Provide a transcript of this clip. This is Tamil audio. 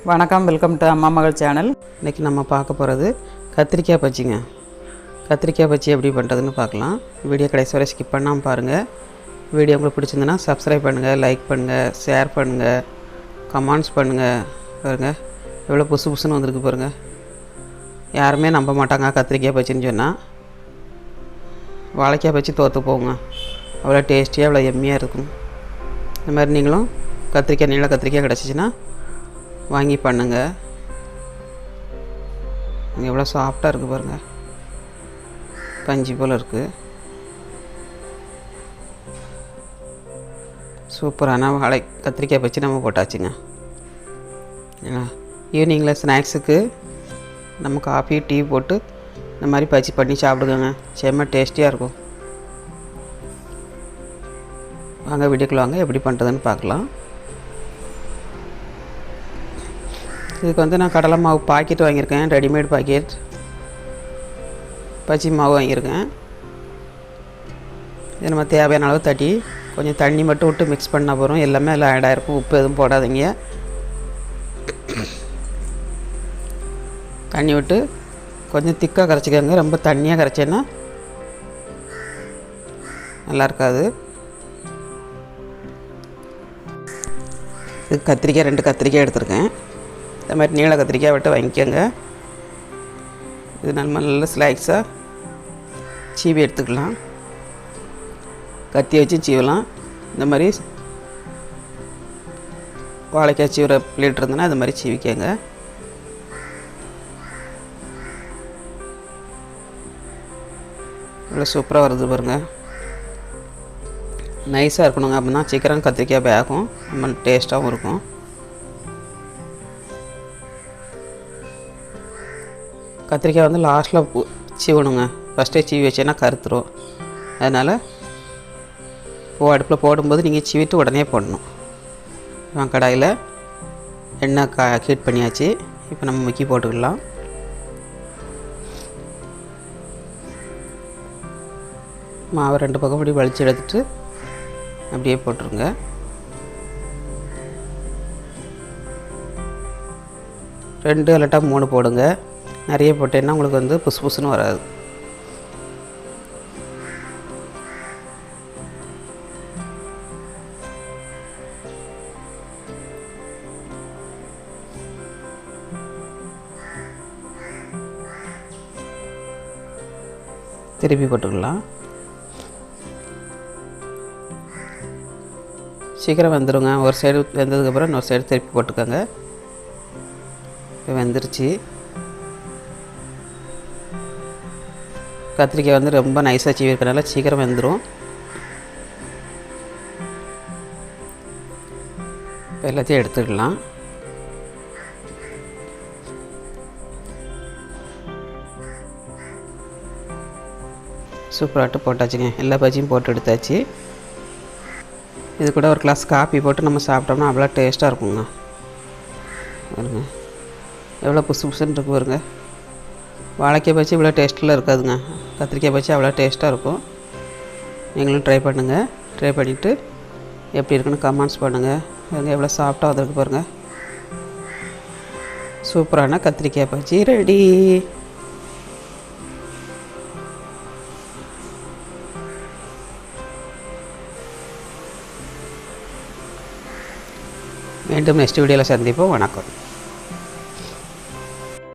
வணக்கம், வெல்கம் டு அம்மா மகள் சேனல். இன்றைக்கி நம்ம பார்க்க போகிறது கத்திரிக்காய் பஜ்ஜிங்க. கத்திரிக்காய் பஜ்ஜி எப்படி பண்ணுறதுன்னு பார்க்கலாம். வீடியோ கடைசி வரை ஸ்கிப் பண்ணாமல் பாருங்கள். வீடியோ உங்களுக்கு பிடிச்சிருந்துன்னா சப்ஸ்கிரைப் பண்ணுங்கள், லைக் பண்ணுங்கள், ஷேர் பண்ணுங்கள், கமெண்ட்ஸ் பண்ணுங்கள். பாருங்கள் எவ்வளோ புதுசுன்னு வந்திருக்கு பாருங்கள். யாருமே நம்ப மாட்டாங்க கத்திரிக்காய் பஜ்ஜின்னு சொன்னால். வாழைக்காய் பஜ்ஜி தோற்று போங்க, அவ்வளோ டேஸ்டியாக அவ்வளோ எம்மியாக இருக்கும். இந்த மாதிரி நீங்களும் கத்திரிக்காய் நீள கத்திரிக்காய் கிடச்சிச்சின்னா வாங்கி பண்ணுங்கள். எவ்வளோ சாஃப்டாக இருக்குது பாருங்கள், பஞ்சு போல் இருக்குது. சூப்பரான வாழை கத்திரிக்காய் பஜ்ஜி நம்ம போட்டாச்சுங்க. ஏன்னா ஈவினிங்கில் ஸ்நாக்ஸுக்கு நம்ம காஃபி டீ போட்டு இந்த மாதிரி பஜ்ஜி பண்ணி சாப்பிடுங்க, செம்ம டேஸ்டியாக இருக்கும். வாங்க வீடியோக்குள்ள வாங்க, எப்படி பண்ணுறதுன்னு பார்க்கலாம். இதுக்கு வந்து நான் கடலை மாவு பாக்கெட் வாங்கியிருக்கேன், ரெடிமேட் பாக்கெட் பஜ்ஜி மாவு வாங்கியிருக்கேன். இது நம்ம தேவையான அளவு தட்டி கொஞ்சம் தண்ணி மட்டும் விட்டு மிக்ஸ் பண்ணால் போகிறோம். எல்லாமே எல்லாம் ஆட் ஆகிருக்கும், உப்பு எதுவும் போடாதீங்க. தண்ணி விட்டு கொஞ்சம் திக்காக கரைச்சிக்கோங்க. ரொம்ப தண்ணியாக கரைச்சேன்னா நல்லா இருக்காது. இது கத்திரிக்காய் 2 கத்திரிக்காய் எடுத்துருக்கேன். இந்த மாதிரி நீள கத்திரிக்காய் விட்டு வாங்கிக்கோங்க. இது நம்ம நல்ல ஸ்லைஸாக சீவி எடுத்துக்கலாம். கத்தி வச்சு சீவலாம். இந்த மாதிரி வாழைக்காய் சீவுற பிளேட் இருந்ததுன்னா அது மாதிரி சீவிக்கோங்க. இவ்வளோ சூப்பராக வருது பாருங்கள். நைஸாக இருக்கணுங்க, அப்போ தான் சீக்கிரம் கத்திரிக்காய் வேகும், நம்ம டேஸ்ட்டாகவும் இருக்கும். கத்திரிக்காய் வந்து லாஸ்ட்டில் சீவணுங்க, ஃபஸ்ட்டே சீவி வச்சேன்னா கருத்துரும். அதனால் அடுப்பில் போடும்போது நீங்கள் சீவிட்டு உடனே போடணும். கடாயில் எண்ணெய் ஹீட் பண்ணியாச்சு. இப்போ நம்ம முக்கி போட்டுக்கலாம். மாவை 2 பக்கம் இப்படி வலிச்சு எடுத்துட்டு அப்படியே போட்டுருங்க. ரெண்டு இல்லாட்டா 3 போடுங்க. நிறைய போட்டேன்னா உங்களுக்கு வந்து புசு புசுன்னு வராது. திருப்பி போட்டுக்கலாம். சீக்கிரம் வெந்துடுங்க. ஒரு சைடு வெந்ததுக்கப்புறம் இன்னொரு சைடு திருப்பி போட்டுக்கோங்க. இப்போ வெந்துருச்சு. கத்திரிக்காய் வந்து ரொம்ப நைஸாக சீவி இருக்கனால சீக்கிரம் வெந்துடும். இப்போ எல்லாத்தையும் எடுத்துக்கலாம். சூப்பராகிட்டு போட்டாச்சுங்க. எல்லா பஜ்ஜியும் போட்டு எடுத்தாச்சு. இது கூட ஒரு கிளாஸ் காஃபி போட்டு நம்ம சாப்பிட்டோம்னா அவ்வளோ டேஸ்ட்டாக இருக்குங்க. பாருங்க எவ்வளோ புசு புசுன்னு இருக்கு பாருங்க. வாழைக்காய் பஜ்ஜி இவ்வளோ டேஸ்ட்டில் இருக்காதுங்க, கத்திரிக்காய் பஜ்ஜி அவ்வளோ டேஸ்ட்டாக இருக்கும். நீங்களும் ட்ரை பண்ணுங்கள். ட்ரை பண்ணிவிட்டு எப்படி இருக்குன்னு கமெண்ட்ஸ் பண்ணுங்கள். பாருங்கள் எவ்வளோ சாஃப்டாக வந்துருக்கு பாருங்கள். சூப்பரான கத்திரிக்காய் பஜ்ஜி ரெடி. மீண்டும் நெக்ஸ்ட் வீடியோவில் சந்திப்போம். வணக்கம்.